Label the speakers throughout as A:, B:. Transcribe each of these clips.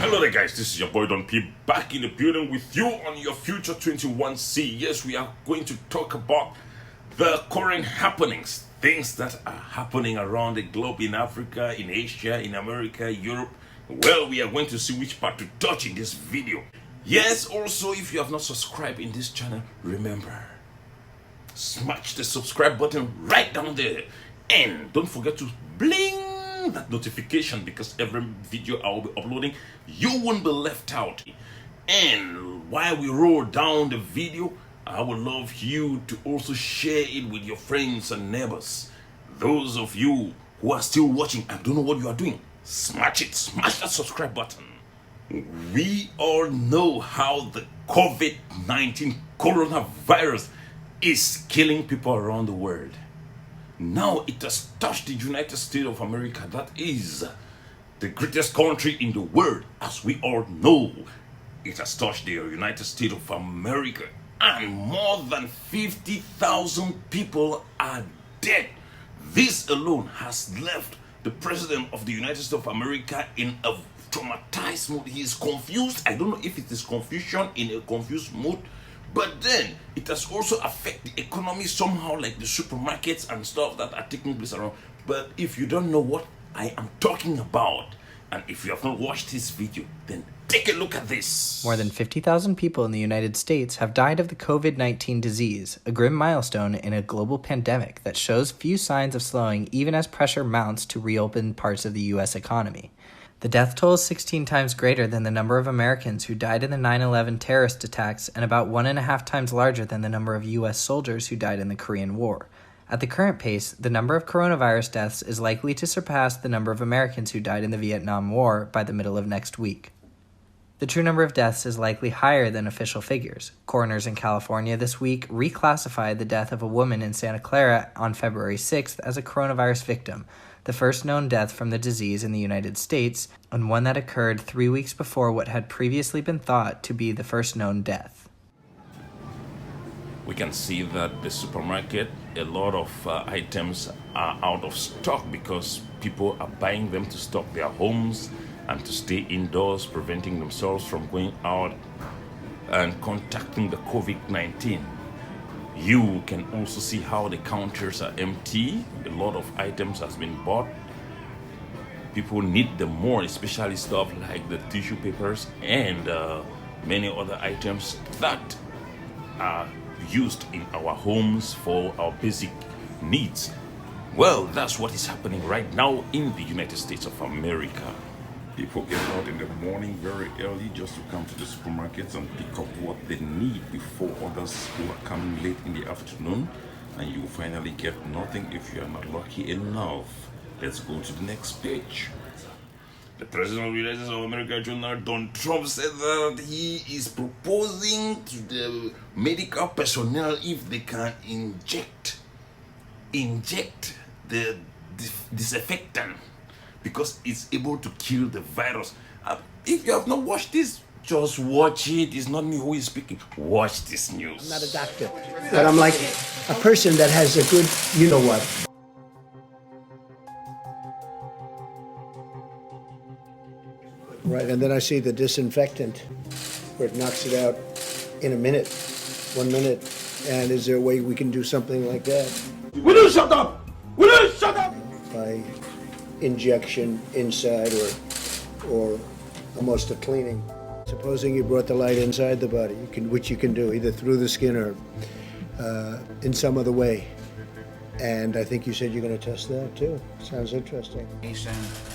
A: Hello there guys, this is your boy Don P back in the building with you on your Future 21C. Yes, we are going to talk about the current happenings, things that are happening around the globe, in Africa, in Asia, in America, Europe. Well, we are going to see which part to touch in this video. Yes, also if you have not subscribed in this channel, remember, smash the subscribe button right down there and don't forget to bling that notification, because every video I will be uploading, you won't be left out. And while we roll down the video, I would love you to also share it with your friends and neighbors. Those of you who are still watching, I don't know what you are doing, smash it, smash that subscribe button. We all know how the COVID-19 coronavirus is killing people around the world. Now it has touched the United States of America, that is the greatest country in the world. As we all know, it has touched the United States of America, and more than 50,000 people are dead. This alone has left the President of the United States of America in a traumatized mood. He is confused. I don't know if it is confusion in a confused mood, but then it has also affected the economy somehow, like the supermarkets and stuff that are taking place around. But if you don't know what I am talking about, and if you have not watched this video, then take a look at this.
B: More than 50,000 people in the United States have died of the COVID-19 disease, a grim milestone in a global pandemic that shows few signs of slowing even as pressure mounts to reopen parts of the U.S. economy. The death toll is 16 times greater than the number of Americans who died in the 9/11 terrorist attacks, and about 1.5 times larger than the number of U.S. soldiers who died in the Korean War. At the current pace, the number of coronavirus deaths is likely to surpass the number of Americans who died in the Vietnam War by the middle of next week. The true number of deaths is likely higher than official figures. Coroners in California this week reclassified the death of a woman in Santa Clara on February 6th as a coronavirus victim, the first known death from the disease in the United States, and one that occurred 3 weeks before what had previously been thought to be the first known death.
A: We can see that the supermarket, a lot of items are out of stock because people are buying them to stock their homes and to stay indoors, preventing themselves from going out and contacting the COVID-19. You can also see how the counters are empty. A lot of items has been bought. People need them more, especially stuff like the tissue papers and many other items that are used in our homes for our basic needs. Well, that's what is happening right now in the United States of America. People get out in the morning very early just to come to the supermarkets and pick up what they need before others who are coming late in the afternoon, and you finally get nothing if you are not lucky enough. Let's go to the next page. The President of the United States of America, Donald Trump, said that he is proposing to the medical personnel if they can inject the disinfectant, because it's able to kill the virus. If you have not watched this, just watch it. It's not me who is speaking. Watch this news.
C: I'm not a doctor, but I'm like a person that has a good, you know what. Right, and then I see the disinfectant where it knocks it out in a minute, 1 minute. And is there a way we can do something like that?
D: Will you shut up? Will you shut up?
C: By injection inside or almost a cleaning. Supposing you brought the light inside the body, which you can do either through the skin or in some other way. And I think you said you're going to test that too. Sounds interesting.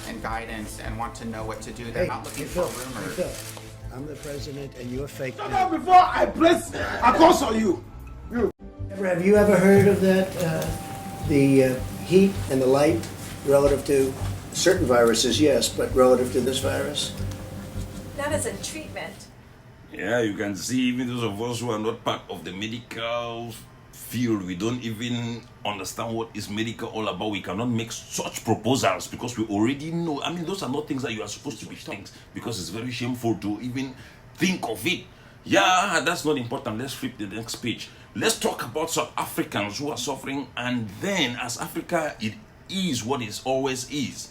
E: And guidance and want to know what to do. They're not looking for rumors.
C: Phil, I'm the president and you're fake.
D: Shut up before I press a curse on you.
C: Have you ever heard of that? The heat and the light relative to certain viruses, yes, but relative to this virus?
F: Not as a treatment.
A: Yeah, you can see even those of us who are not part of the medical field, we don't even understand what is medical all about. We cannot make such proposals because we already know. I mean, those are not things that you are supposed to be things, because it's very shameful to even think of it. Yeah, that's not important. Let's flip the next page. Let's talk about South Africans who are suffering, and then as Africa, it is what it always is.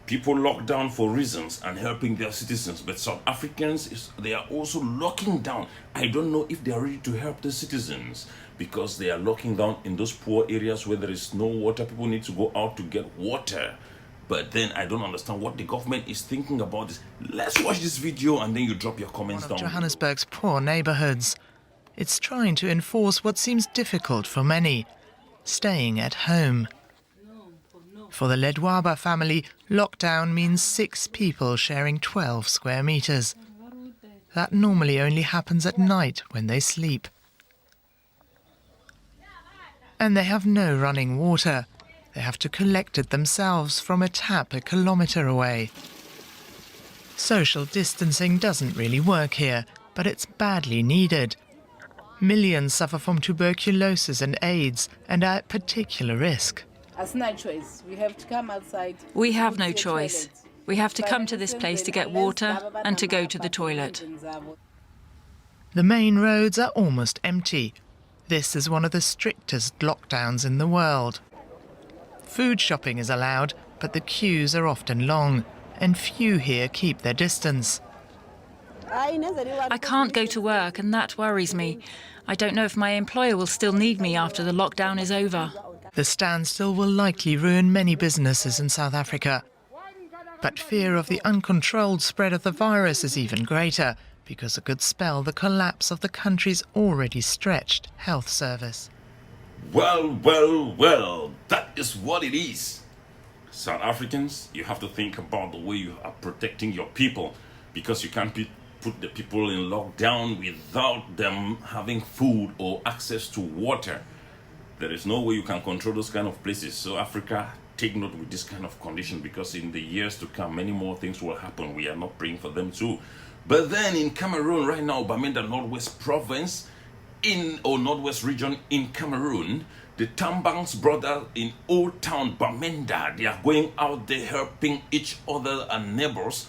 A: people lock down for reasons and helping their citizens, but South Africans, they are also locking down. I don't know if they are ready to help the citizens, because they are locking down in those poor areas where there is no water. People need to go out to get water. But then I don't understand what the government is thinking about this. Let's watch this video and then you drop your comments down.
G: One of Johannesburg's poor neighbourhoods. It's trying to enforce what seems difficult for many: staying at home. For the Ledwaba family, lockdown means 6 people sharing 12 square metres. That normally only happens at night when they sleep. And they have no running water. They have to collect it themselves from a tap a kilometre away. Social distancing doesn't really work here, but it's badly needed. Millions suffer from tuberculosis and AIDS and are at particular risk.
H: That's no choice. We have to come outside.
I: We have no choice. We have to come to this place to get water and to go to the toilet.
G: The main roads are almost empty. This is one of the strictest lockdowns in the world. Food shopping is allowed, but the queues are often long, and few here keep their distance.
I: I can't go to work, and that worries me. I don't know if my employer will still need me after the lockdown is over.
G: The standstill will likely ruin many businesses in South Africa. But fear of the uncontrolled spread of the virus is even greater, because it could spell the collapse of the country's already stretched health service.
A: Well, that is what it is. South Africans, you have to think about the way you are protecting your people, because you can't put the people in lockdown without them having food or access to water. There is no way you can control those kind of places. So Africa, take note with this kind of condition, because in the years to come, many more things will happen. We are not praying for them too. But then in Cameroon right now, Bamenda Northwest Province, Northwest region in Cameroon, the Tambangs brothers in Old Town Bamenda, they are going out there helping each other and neighbors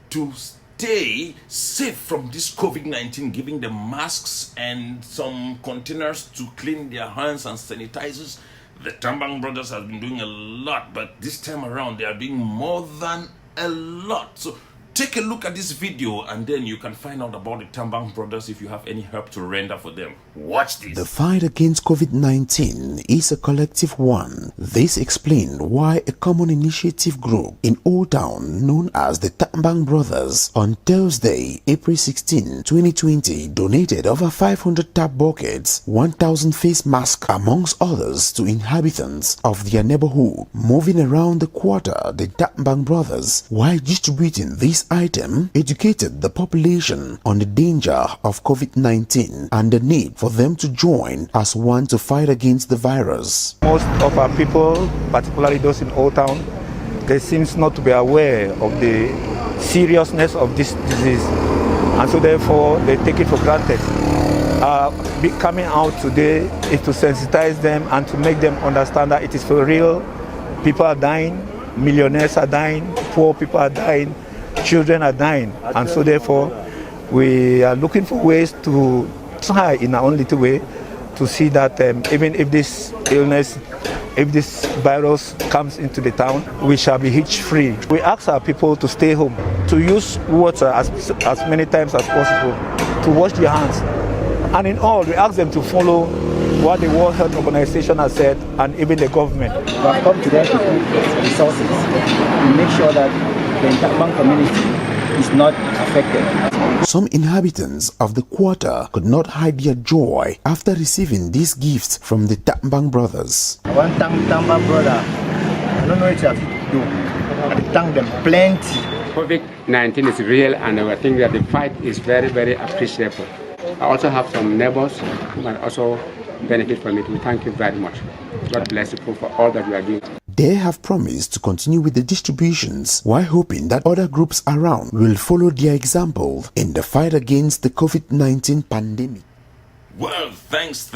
A: to stay safe from this COVID-19, giving them masks and some containers to clean their hands and sanitizers. The Tambang brothers have been doing a lot, but this time around they are doing more than a lot. So take a look at this video and then you can find out about the Tambang brothers if you have any help to render for them. Watch this.
J: The fight against COVID-19 is a collective one. This explains why a common initiative group in Old Town known as the Tambang Brothers on Thursday, April 16, 2020 donated over 500 tap buckets, 1,000 face masks amongst others to inhabitants of their neighborhood. Moving around the quarter, the Tambang Brothers, while distributing this item, educated the population on the danger of COVID-19 and the need for them to join as one to fight against the virus.
K: Most of our people, particularly those in Old Town, they seem not to be aware of the seriousness of this disease, and so therefore they take it for granted. Coming out today is to sensitize them and to make them understand that it is for real. People are dying, millionaires are dying, poor people are dying, children are dying, and so therefore we are looking for ways to try in our own little way to see that even if this illness, if this virus comes into the town, we shall be hitch-free. We ask our people to stay home, to use water as many times as possible, to wash their hands, and in all, we ask them to follow what the World Health Organization has said, and even the government.
L: We have come today to put resources to make sure that the Tambang community is not affected.
J: Some inhabitants of the quarter could not hide their joy after receiving these gifts from the Tambang Brothers.
L: One Tambang brother, I don't know what you have to do. I thank them plenty.
M: COVID-19 is real, and I think that the fight is very, very appreciable. I also have some neighbors who might also benefit from it. We thank you very much. God bless you for all that you are doing.
J: They have promised to continue with the distributions while hoping that other groups around will follow their example in the fight against the COVID-19 pandemic.
A: Well, thanks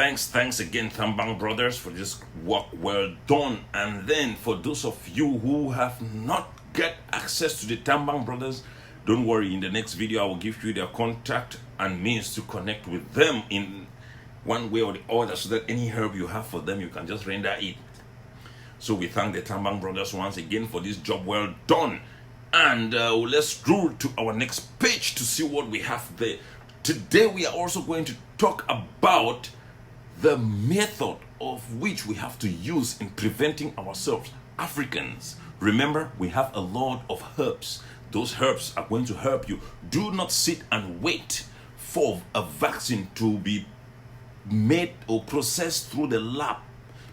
A: again, Tambang brothers, for this work well done. And then for those of you who have not got access to the Tambang brothers, don't worry, in the next video I will give you their contact and means to connect with them in one way or the other, so that any help you have for them, you can just render it. So we thank the Tambang brothers once again for this job well done. And let's scroll to our next page to see what we have there. Today we are also going to talk about the method of which we have to use in preventing ourselves. Africans, remember, we have a lot of herbs. Those herbs are going to help you. Do not sit and wait for a vaccine to be made or processed through the lab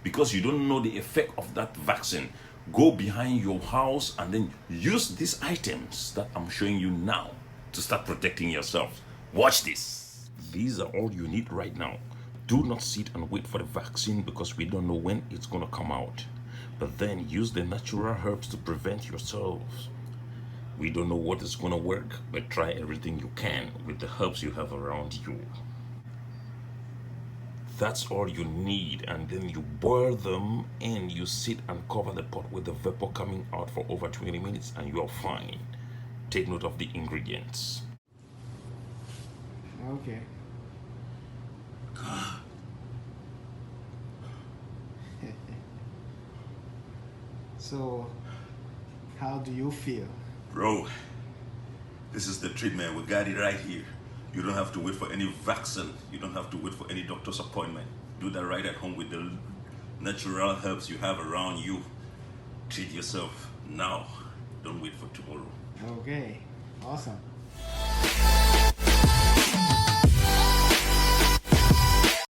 A: because you don't know the effect of that vaccine. Go behind your house and then use these items that I'm showing you now to start protecting yourself. Watch this. These are all you need right now. Do not sit and wait for the vaccine because we don't know when it's going to come out. But then use the natural herbs to prevent yourselves. We don't know what is going to work, but try everything you can with the herbs you have around you. That's all you need, and then you boil them and you sit and cover the pot with the vapor coming out for over 20 minutes and you are fine. Take note of the ingredients.
L: Okay. So, how do you feel?
N: Bro, this is the treatment. We got it right here. You don't have to wait for any vaccine. You don't have to wait for any doctor's appointment. Do that right at home with the natural herbs you have around you. Treat yourself now. Don't wait for tomorrow.
L: Okay, awesome.